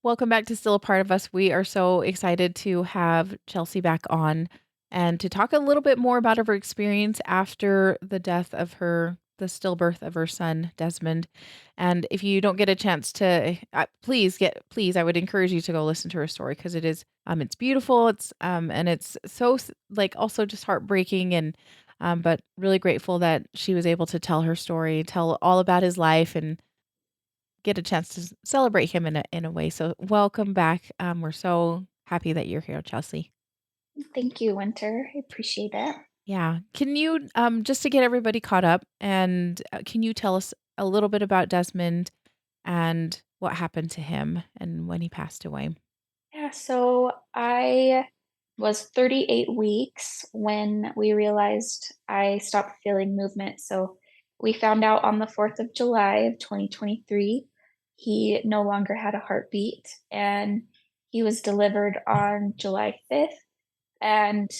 Welcome back to Still a Part of Us. We are so excited to have Chelsea back on and to talk a little bit more about her experience after the death of the stillbirth of her son, Desmond. And if you don't get a chance to, please, I would encourage you to go listen to her story because it's beautiful. And it's so, like, also just heartbreaking but really grateful that she was able to tell her story, tell all about his life and get a chance to celebrate him in a way. So welcome back. We're so happy that you're here, Chelsea. Thank you, Winter. I appreciate it. Yeah. Can you just to get everybody caught up and can you tell us a little bit about Desmond and what happened to him and when he passed away? Yeah, so I was 38 weeks when we realized I stopped feeling movement. So we found out on the 4th of July of 2023 he no longer had a heartbeat, and he was delivered on July 5th. And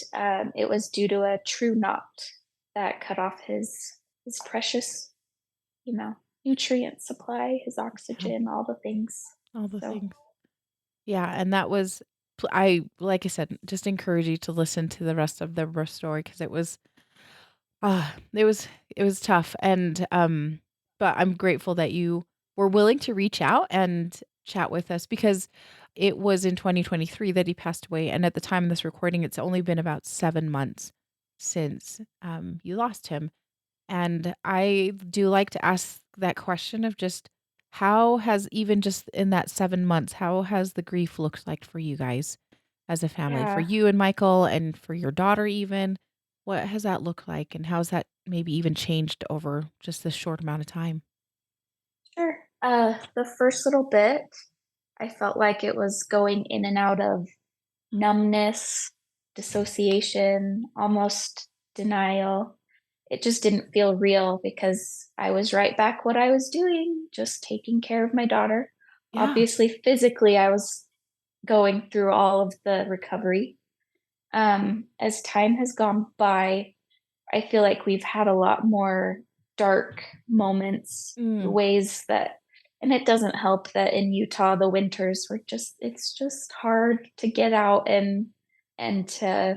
it was due to a true knot that cut off his precious, you know, nutrient supply, his Yeah, oxygen, all the things. all the So things. Yeah, and that was I like I said, just encourage you to listen to the rest of the story because it was tough, but I'm grateful that you were willing to reach out and chat with us because it was in 2023 that he passed away, and at the time of this recording, it's only been about 7 months since, you lost him, and I do like to ask that question of just how has even just in that 7 months, how has the grief looked like for you guys as a family? For yeah, you and Michael and for your daughter even? What has that looked like, and how's that maybe even changed over just this short amount of time? sure. The first little bit, I felt like it was going in and out of numbness, dissociation, almost denial. It just didn't feel real because I was right back what I was doing, just taking care of my daughter. Yeah. Obviously, physically, I was going through all of the recovery. As time has gone by, I feel like we've had a lot more dark moments, Mm, ways that and it doesn't help that in Utah, the winters were just it's just hard to get out and to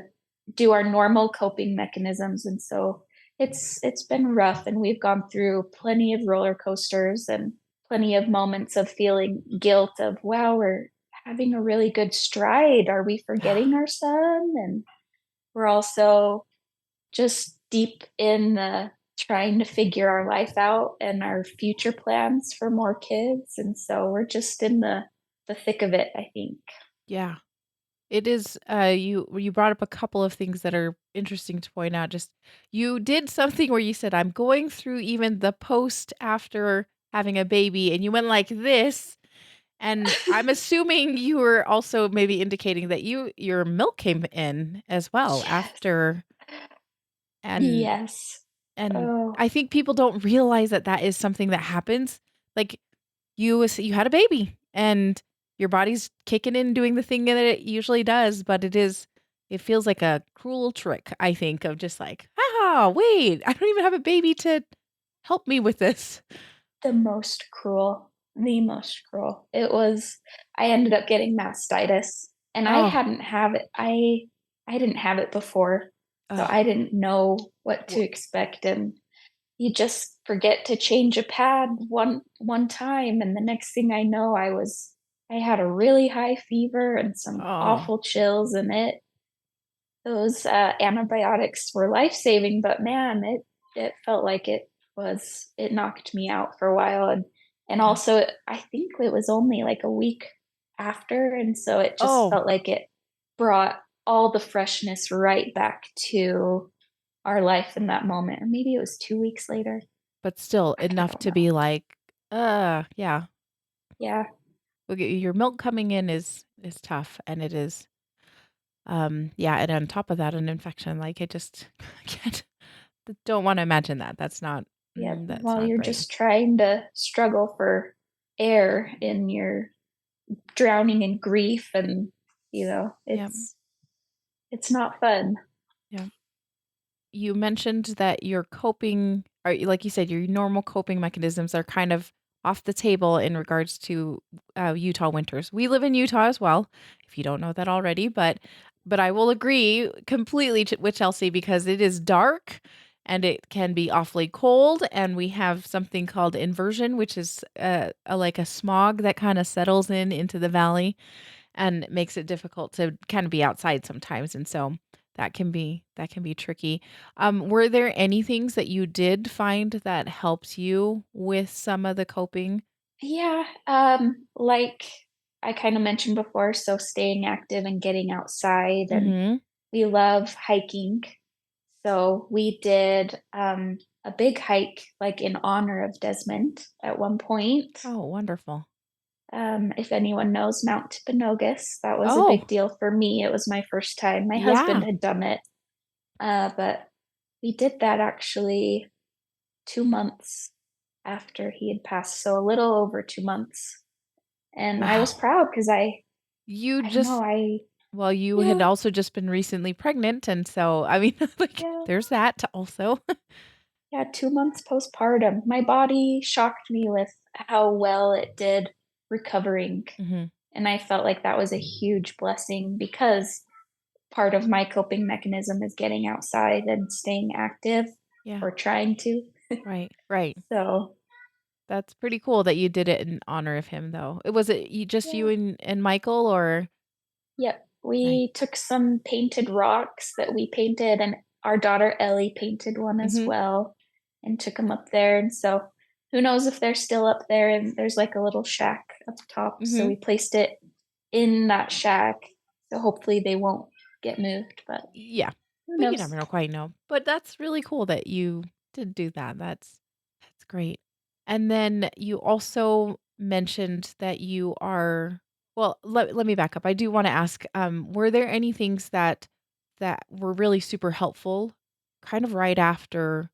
do our normal coping mechanisms, and so it's been rough, and we've gone through plenty of roller coasters and plenty of moments of feeling guilt of, "Wow, we're having a really good stride. Are we yeah, forgetting our son?" And we're also just deep in the trying to figure our life out and our future plans for more kids, and so we're just in the thick of it, I think. yeah. It is, you brought up a couple of things that are interesting to point out. Just you did something where you said, "I'm going through even the post after having a baby," and you went like this, and I'm assuming you were also maybe indicating that your milk came in as well Yes. after and Yes. and Oh, I think people don't realize that that is something that happens. Like, you had a baby, and your body's kicking in doing the thing that it usually does, but it feels like a cruel trick, I think, of just like, "Ah, wait, I don't even have a baby to help me with this." the most cruel. It was I ended up getting mastitis, and Oh, I didn't have it before, so oh, I didn't know what to expect, and you just forget to change a pad one time, and the next thing I know, I had a really high fever and some oh, awful chills, and it those, antibiotics were life-saving, but man, it felt like it knocked me out for a while, and yeah. also, I think it was only, like, a week after, and so it just Oh, felt like it brought all the freshness right back to our life in that moment, or maybe it was 2 weeks later. but still I enough don't to know. be like, yeah. Yeah, Look, your milk coming in is tough, and it is, yeah, and on top of that, an infection, like, it just I can't don't wanna imagine that. yep, That's while not you're great. just trying to struggle for air and you're drowning in grief and, Yep, it's not fun. yep. You mentioned that your coping or like you said, your normal coping mechanisms are kind of off the table in regards to Utah winters. We live in Utah as well, if you don't know that already, but I will agree completely with Chelsea because it is dark and it can be awfully cold, and we have something called inversion, which is like a smog that kind of settles in into the valley and makes it difficult to kind of be outside sometimes, and so that can be tricky. Were there any things that you did find that helped you with some of the coping? Yeah, like I kind of mentioned before, so staying active and getting outside, and Mhm. we love hiking. So we did a big hike like in honor of Desmond at one point. Oh, wonderful. If anyone knows Mount Timpanogos, that was a big Oh, deal for me. It was my first time. My husband yeah. had done it, but we did that actually 2 months after he had passed, so a little over 2 months. And I was Wow. proud because You I don't know, just well, you had yeah, also just been recently pregnant, and so, I mean, like, yeah, there's that also. yeah, 2 months postpartum. My body shocked me with how well it did recovering. Mhm. And I felt like that was a huge blessing because part of my coping mechanism is getting outside and staying active Yeah. or trying to. Right, right. So, That's pretty cool that you did it in honor of him, though. Was it you just you yeah. and Michael, or Yep. Nice. We took some painted rocks that we painted, and our daughter Ellie painted one as Mhm, well and took them up there. And so, who knows if they're still up there? And there's like a little shack up top. So, mhm. we placed it in that shack. So, hopefully, they won't get moved, but Yeah, who but you knows? never know quite know. But that's really cool that you did do that. That's great. And then you also mentioned that you are well, let me back up. I do wanna ask, were there any things that were really super helpful kind of right after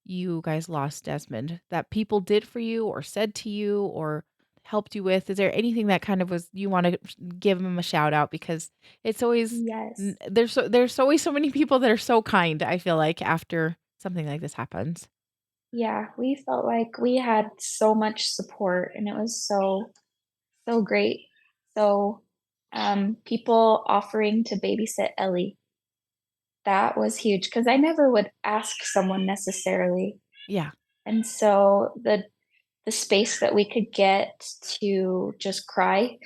you guys lost Desmond that people did for you or said to you or helped you with? Is there anything that kind of was you wanna give them a shout out because it's always Yes. there's always so many people that are so kind, I feel like, after something like this happens. Yeah. We felt like we had so much support, and it was so great. So, people offering to babysit Ellie. That was huge because I never would ask someone necessarily, Yeah. and so the space that we could get to just cry,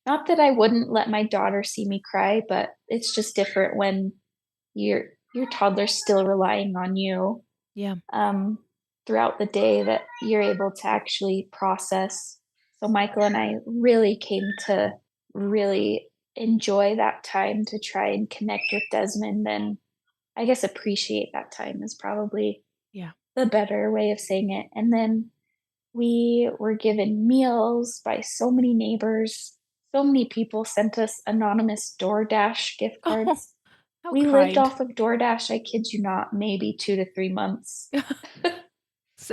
not that I wouldn't let my daughter see me cry, but it's just different when your toddler's still relying on you, Yeah. um, throughout the day that you're able to actually process. So Michael and I really came to really enjoy that time to try and connect with Desmond and I guess appreciate that time is probably Yeah. the better way of saying it. And then we were given meals by so many neighbors. So many people sent us anonymous DoorDash gift Oh, cards. how We lived kind. off of DoorDash, I kid you not, maybe 2 to 3 months.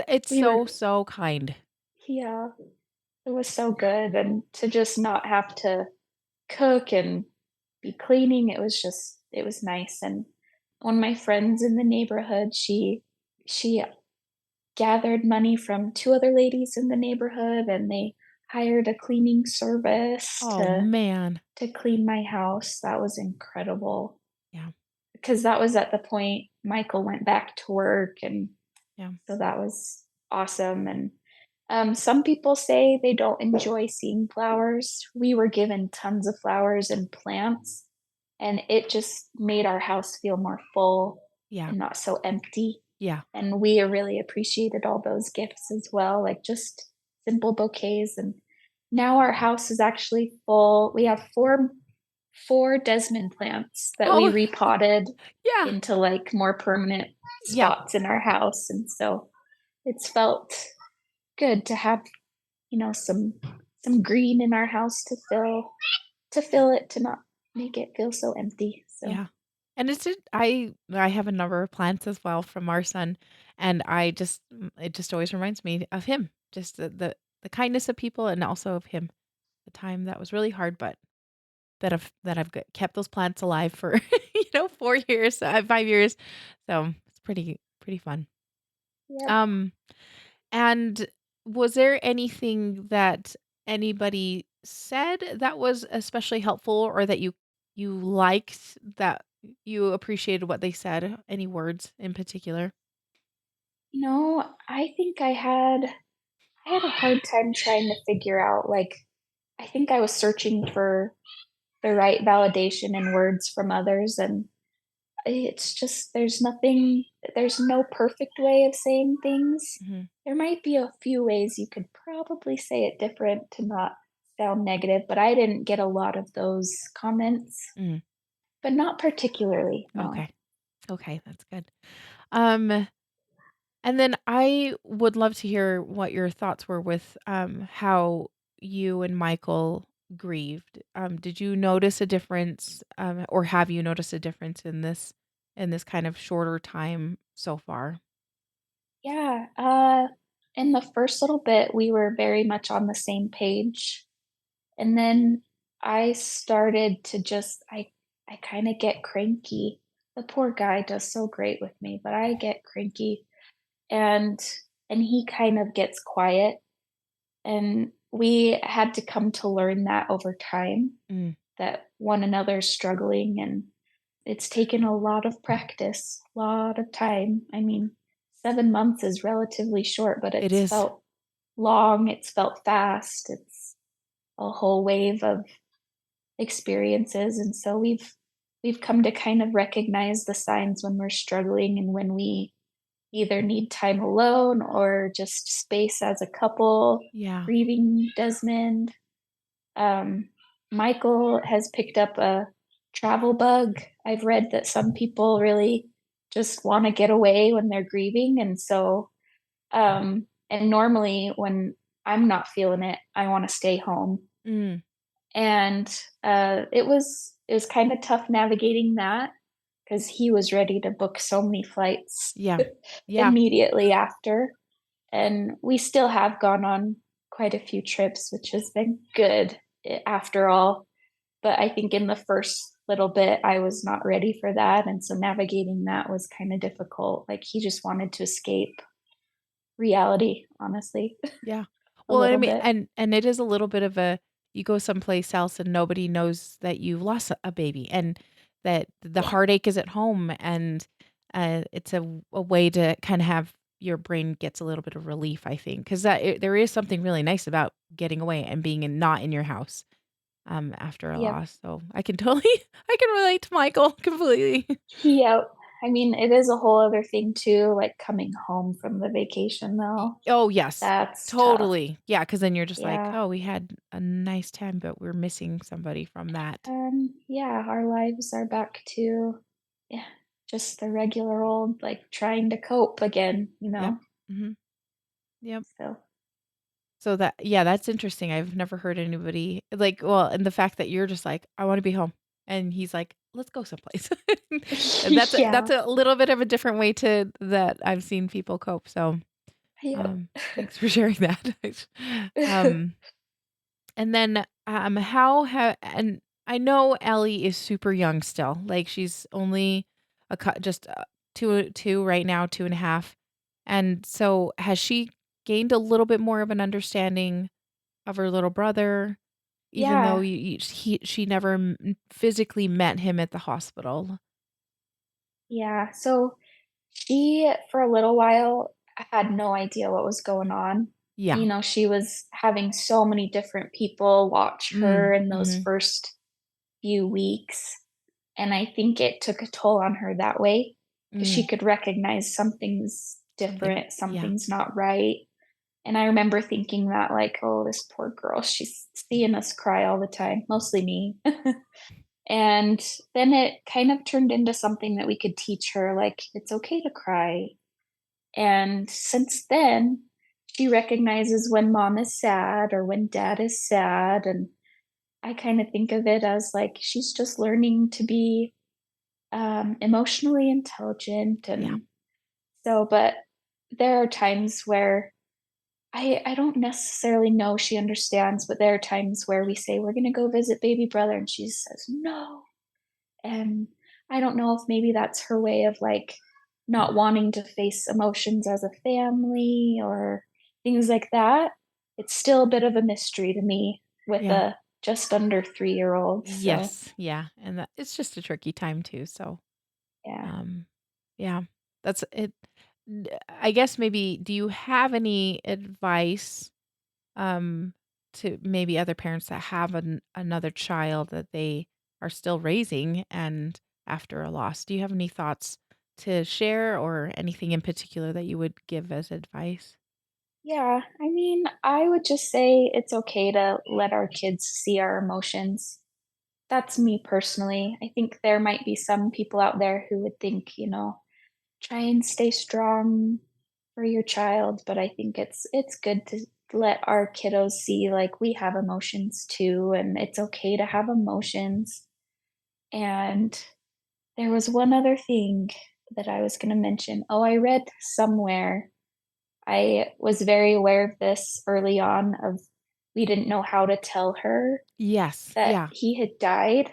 It's We were, so, so kind. yeah, it was so good. And to just not have to cook and be cleaning, it was nice. And one of my friends in the neighborhood, she gathered money from 2 other ladies in the neighborhood, and they hired a cleaning service Oh, man. to clean my house. That was incredible Yeah. because that was at the point Michael went back to work, and Yeah. so that was awesome, and, some people say they don't enjoy seeing flowers. We were given tons of flowers and plants, and it just made our house feel more full Yeah. and not so empty. Yeah. And we really appreciated all those gifts as well, like just simple bouquets. And now our house is actually full. We have four Desmond plants that we Oh, repotted yeah. into like more permanent Yeah. spots in our house. And so it's felt good to have, some green in our house to fill it, to not make it feel so empty. So Yeah. And it's just I have a number of plants as well from our son, and it just always reminds me of him. Just the kindness of people and also of him. The time that was really hard, but that I've kept those plants alive for, 4 years, 5 years. So, it's pretty fun. yep. Um, and Was there anything that anybody said that was especially helpful or that you liked that you appreciated what they said? Any words in particular? I think I had a hard time trying to figure out, like, I think I was searching for the right validation and words from others, and it's just there's no perfect way of saying things. Mhm. There might be a few ways you could probably say it different to not sound negative, but I didn't get a lot of those comments, Mm, but not particularly, no. okay. Okay, that's good. Um, and then I would love to hear what your thoughts were with, how you and Michael grieved. Did you notice a difference, or have you noticed a difference in this kind of shorter time so far? Yeah, in the first little bit, we were very much on the same page. And then I started to just I kinda get cranky. The poor guy does so great with me, but I get cranky and and he kind of gets quiet, and we had to come to learn that over time, Mm, that one another's struggling, and it's taken a lot of practice, a lot of time. I mean, 7 months is relatively short, but it it's is. felt long, it's felt fast, it's a whole wave of experiences, and so we've come to kind of recognize the signs when we're struggling and when we either need time alone or just space as a couple Yeah. grieving Desmond. Um, Michael has picked up a travel bug. I've read that some people really just want to get away when they're grieving, and so and normally when I'm not feeling it, I want to stay home. Mm, And, it was kinda tough navigating that because he was ready to book so many flights yeah. Yeah. immediately after, and we still have gone on quite a few trips, which has been good after all, but I think in the first little bit, I was not ready for that, and so navigating that was kinda difficult, like, he just wanted to escape reality, honestly, Yeah. a Well, I little mean, bit. and it is a little bit of a you go someplace else and nobody knows that you've lost a baby and that the Yeah. heartache is at home and it's a way to kind of have your brain gets a little bit of relief, I think, because there is something really nice about getting away and being not in your house after a Yep. loss. So I can totally I can relate to Michael completely. Yep. I mean, it is a whole other thing too, like coming home from the vacation though. Oh yes, That's tough. totally. Yeah, because then you're just like, Yeah. oh, we had a nice time, but we're missing somebody from that. Yeah, our lives are back to, yeah, just the regular old, like trying to cope again, Yep. Mhm. Yep. So, So that yeah, that's interesting. I've never heard anybody like, well, and the fact that you're just like, "I wanna be home," and he's like, "Let's go someplace." And that's yeah. a little bit of a different way to that I've seen people cope, so, Yep. thanks for sharing that. Um, and then, and I know Ellie is super young still, like, she's only just, 2 right now, 2.5, and so has she gained a little bit more of an understanding of her little brother, even though Yeah. she never physically met him at the hospital. Yeah. So she, for a little while, had no idea what was going on. Yeah. She was having so many different people watch her in those Mhm. first few weeks, and I think it took a toll on her that way, because she Mm. could recognize something's Something different, yeah. something's not right, and I remember thinking that, like, "Oh, this poor girl, she's seeing us cry all the time," mostly me. And then it kind of turned into something that we could teach her, like, "It's okay to cry." And since then, she recognizes when mom is sad or when dad is sad, and I kinda think of it as, like, she's just learning to be emotionally intelligent, Yeah. and but there are times where I don't necessarily know she understands, but there are times where we say, "We're gonna go visit baby brother," and she says, "No." And I don't know if maybe that's her way of, like, not wanting to face emotions as a family, or things like that. It's still a bit of a mystery to me with Yeah. a just under 3-year-old, so Yes, yeah, and that it's just a tricky time too, so, yeah. um, yeah, that's it. I guess maybe do you have any advice, um, to maybe other parents that have another child that they are still raising and after a loss? Do you have any thoughts to share or anything in particular that you would give as advice? Yeah, I mean, I would just say it's okay to let our kids see our emotions. That's me personally. I think there might be some people out there who would think, try and stay strong for your child, but I think it's good to let our kiddos see like we have emotions too, and it's okay to have emotions. And there was one other thing that I was going to mention. Oh, I read somewhere. I was very aware of this early on of we didn't know how to tell her Yes, that yeah, he had died.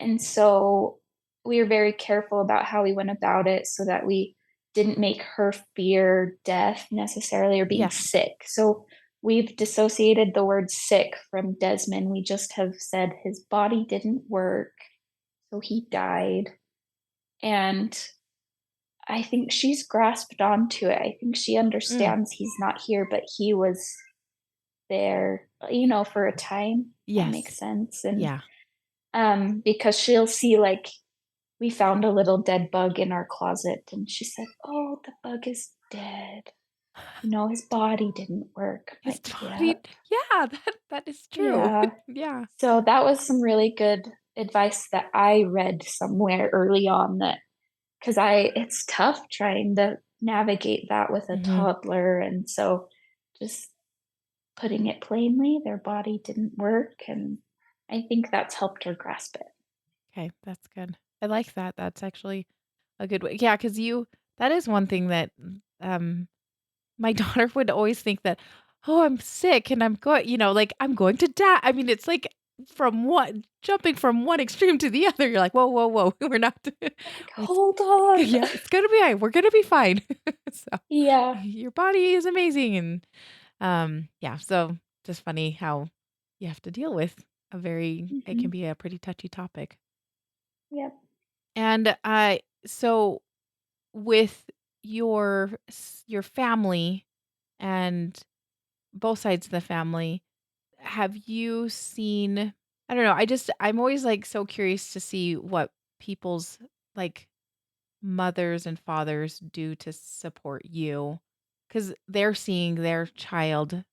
And so we were very careful about how we went about it so that we didn't make her fear death necessarily or being yes. sick. So we've dissociated the word sick from Desmond. We just have said his body didn't work, so he died. And I think she's grasped onto it. I think she Mm, understands he's not here, but he was there, for a time. That makes yes, sense. And yeah. because she'll see like we found a little dead bug in our closet, and she said, "Oh, the bug is dead. His body didn't work." I'm His like, "Yeah, body yeah, that is true. yeah." Yeah. So that was some really good advice that I read somewhere early on that because it's tough trying to navigate that with a Mhm. toddler, and so just putting it plainly, their body didn't work, and I think that's helped her grasp it. Okay, that's good. I like that. That's actually a good way. Yeah, because you that is one thing that my daughter would always think that, oh, I'm sick and I'm going, like I'm going to die. I mean, it's like from one jumping from one extreme to the other. You're like, whoa, whoa, whoa. We're not Like, it's "Hold on." yeah, it's gonna be fine. We're gonna be fine. So Yeah. your body is amazing. And yeah, so just funny how you have to deal with it can Mhm. be a pretty touchy topic. Yep. And, so with your family and both sides of the family, have you seen I don't know, I'm always, like, so curious to see what people's, like, mothers and fathers do to support you, because 'cause they're seeing their child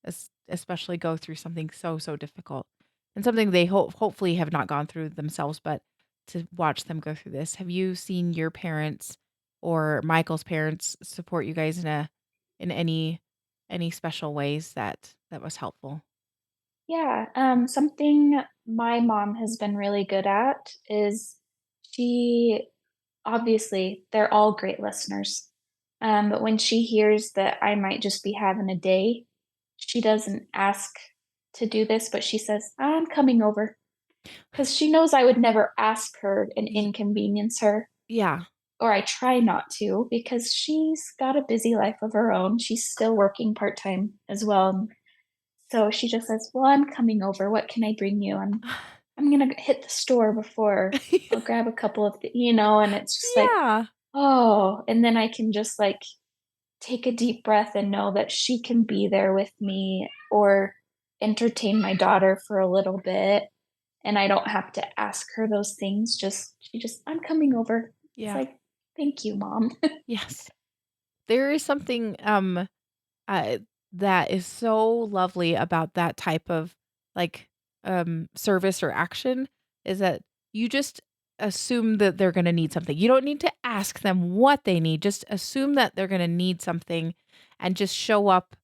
especially go through something so, so difficult, and something they hopefully have not gone through themselves, but to watch them go through this. Have you seen your parents or Michael's parents support you guys in any special ways that was helpful? Yeah, something my mom has been really good at is she obviously, they're all great listeners. But when she hears that I might just be having a day, she doesn't ask to do this, but she says, "I'm coming over," because she knows I would never ask her and Y inconvenience her, yeah. or I try not to because she's got a busy life of her own. She's still working part-time as well. So she just says, "Well, I'm coming over. What can I bring you?" I'm gonna hit the store before I'll grab a couple of and it's just like, Yeah. "Oh," and then I can just, like, take a deep breath and know that she can be there with me or entertain my daughter for a little bit, and I don't have to ask her those things, she just, "I'm coming over." It's Yeah. like, "Thank you, mom." Yes. There is something, Uh, that is so lovely about that type of, like, service or action is that you just assume that they're gonna need something. You don't need to ask them what they need, just assume that they're gonna need something and just show up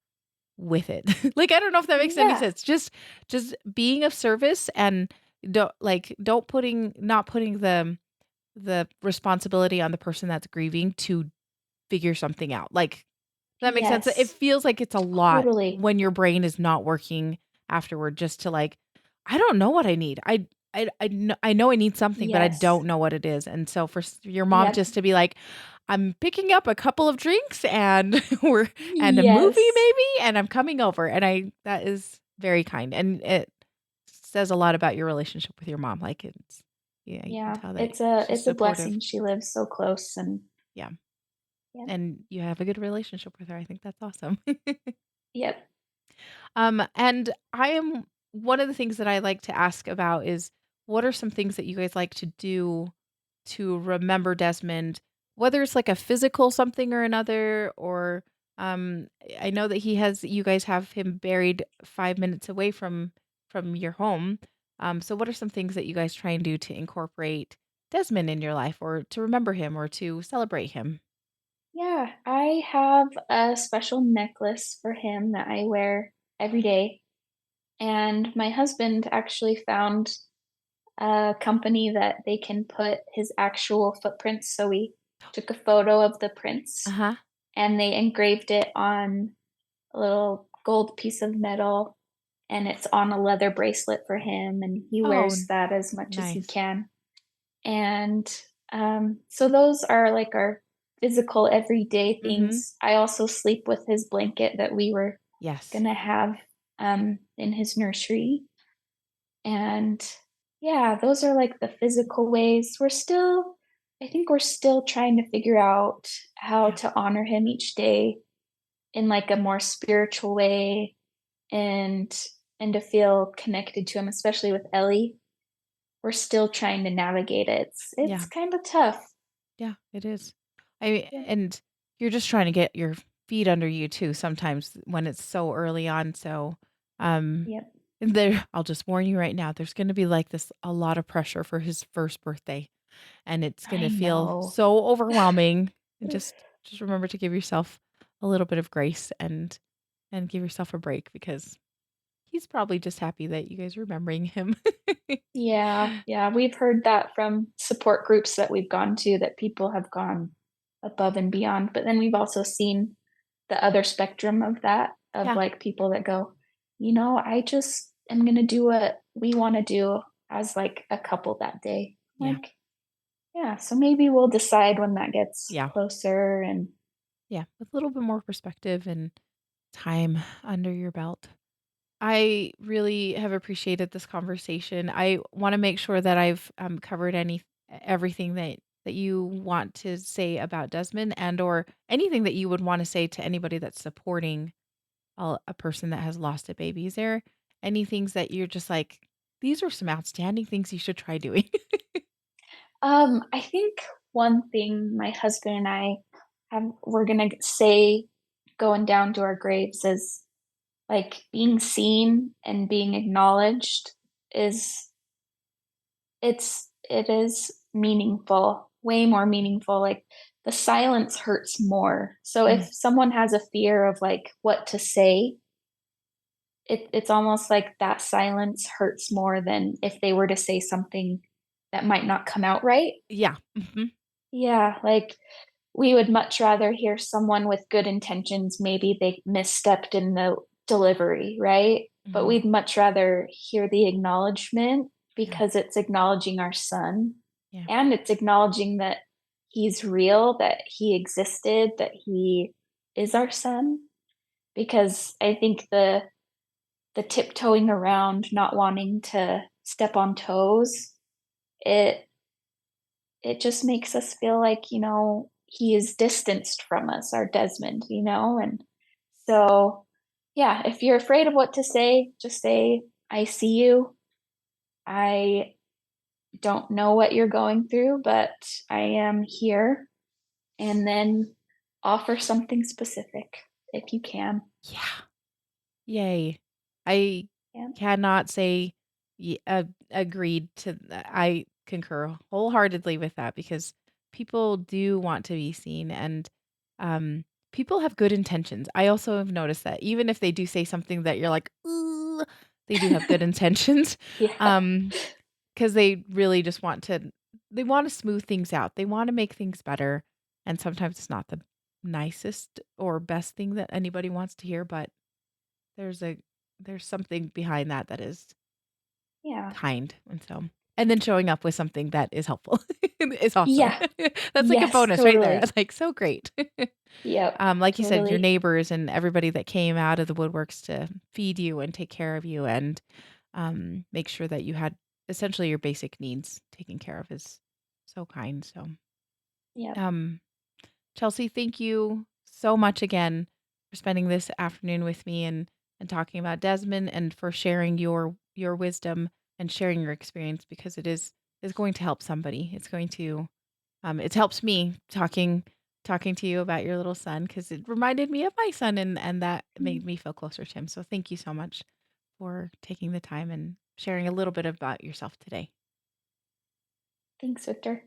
with it. Like, I don't know if that makes any Yeah. sense. Just being of service and don't not putting the responsibility on the person that's grieving to figure something out. Like, that makes sense. It Yes. feels like it's a lot Totally. when your brain is not working afterward just to, like, I don't know what I need. I know I need something, but I Yes. don't know what it is. And so for your mom Yep. just to be like, I'm picking up a couple of drinks and we're and a movie Yes. maybe, and I'm coming over." And I that is very kind, and it says a lot about your relationship with your mom, like, yeah, you can Yeah, tell that she's it's a supportive. blessing she lives so close and Yeah, yep. and you have a good relationship with her, I think that's awesome. Yep. And I am one of the things that I like to ask about is what are some things that you guys like to do to remember Desmond, whether it's like a physical something or another, or um, I know that you guys have him buried 5 minutes away from your home. So what are some things that you guys try and do to incorporate Desmond in your life, or to remember him, or to celebrate him? Yeah, I have a special necklace for him that I wear every day, and my husband actually found a company that they can put his actual footprints, so we took a photo of the Uh prints, huh. and they engraved it on a little gold piece of metal, and it's on a leather bracelet for him, and he Oh, wears that as much as he nice. can. And, so those are, like, our physical everyday Mm-hmm. things. I also sleep with his blanket that we were Yes. gonna have, in his nursery, and, yeah, those are, like, the physical ways. I think we're still trying to figure out how Yeah. to honor him each day in, like, a more spiritual way and to feel connected to him, especially with Ellie. We're still trying to navigate it. It's Yeah. kinda tough. Yeah, it is. I Yeah. and you're just trying to get your feet under you too sometimes when it's so early on. So, um, Yep. and there I'll just warn you right now, there's gonna be like this a lot of pressure for his first birthday, and it's gonna I feel know. so overwhelming. And just remember to give yourself a little bit of grace and give yourself a break because he's probably just happy that you guys are remembering him. Yeah, yeah, we've heard that from support groups that we've gone to that people have gone above and beyond, but then we've also seen the other spectrum of that, of, Yeah, like, people that go, I just am gonna do what we wanna do as, like, a couple that day." yeah, Like, yeah, so maybe we'll decide when that gets yeah, closer and yeah, with a little bit more perspective and time under your belt. I really have appreciated this conversation. I wanna make sure that I've, covered everything that you want to say about Desmond and/or anything that you would wanna say to anybody that's supporting a person that has lost a baby. Is there any things that you're just like, "These are some outstanding things you should try doing?" I think one thing my husband and I we're gonna say going down to our graves is like being seen and being acknowledged is it is meaningful, way more meaningful. Like the silence hurts more. So Mm, if someone has a fear of like what to say, it's almost like that silence hurts more than if they were to say something that might not come out right. yeah, mhm, Yeah, like we would much rather hear someone with good intentions, maybe they misstepped in the delivery, right? But mhm, we'd much rather hear the acknowledgement yeah, because it's acknowledging our son yeah, and it's acknowledging that he's real, that he existed, that he is our son. Because I think the tiptoeing around, not wanting to step on toes, it it just makes us feel like, he is distanced from us, our Desmond, and so, yeah, if you're afraid of what to say, just say, "I see you. I don't know what you're going through, but I am here," and then offer something specific if you can. yeah. Yay. I Yeah. cannot say agreed to that. I concur wholeheartedly with that because people do want to be seen and people have good intentions. I also have noticed that even if they do say something that you're like, "Ooh," they do have good intentions. Yeah. Um because they want to smooth things out. They want to make things better. And sometimes it's not the nicest or best thing that anybody wants to hear, but there's a there's something behind that that is Yeah. kind, and so And then showing up with something that is helpful is awesome. Yeah. That's like a Yes, bonus right there. totally. It's like, so great. Yep, Like you said, your totally. neighbors and everybody that came out of the woodworks to feed you and take care of you and, make sure that you had essentially your basic needs taken care of is so kind, so, Yep. um, Chelsea, thank you so much again for spending this afternoon with me and talking about Desmond and for sharing your wisdom and sharing your experience because it is going to help somebody. It's going to it helps me talking to you about your little son because it reminded me of my son and that Mm. made me feel closer to him. So thank you so much for taking the time and sharing a little bit about yourself today. Thanks, Victor.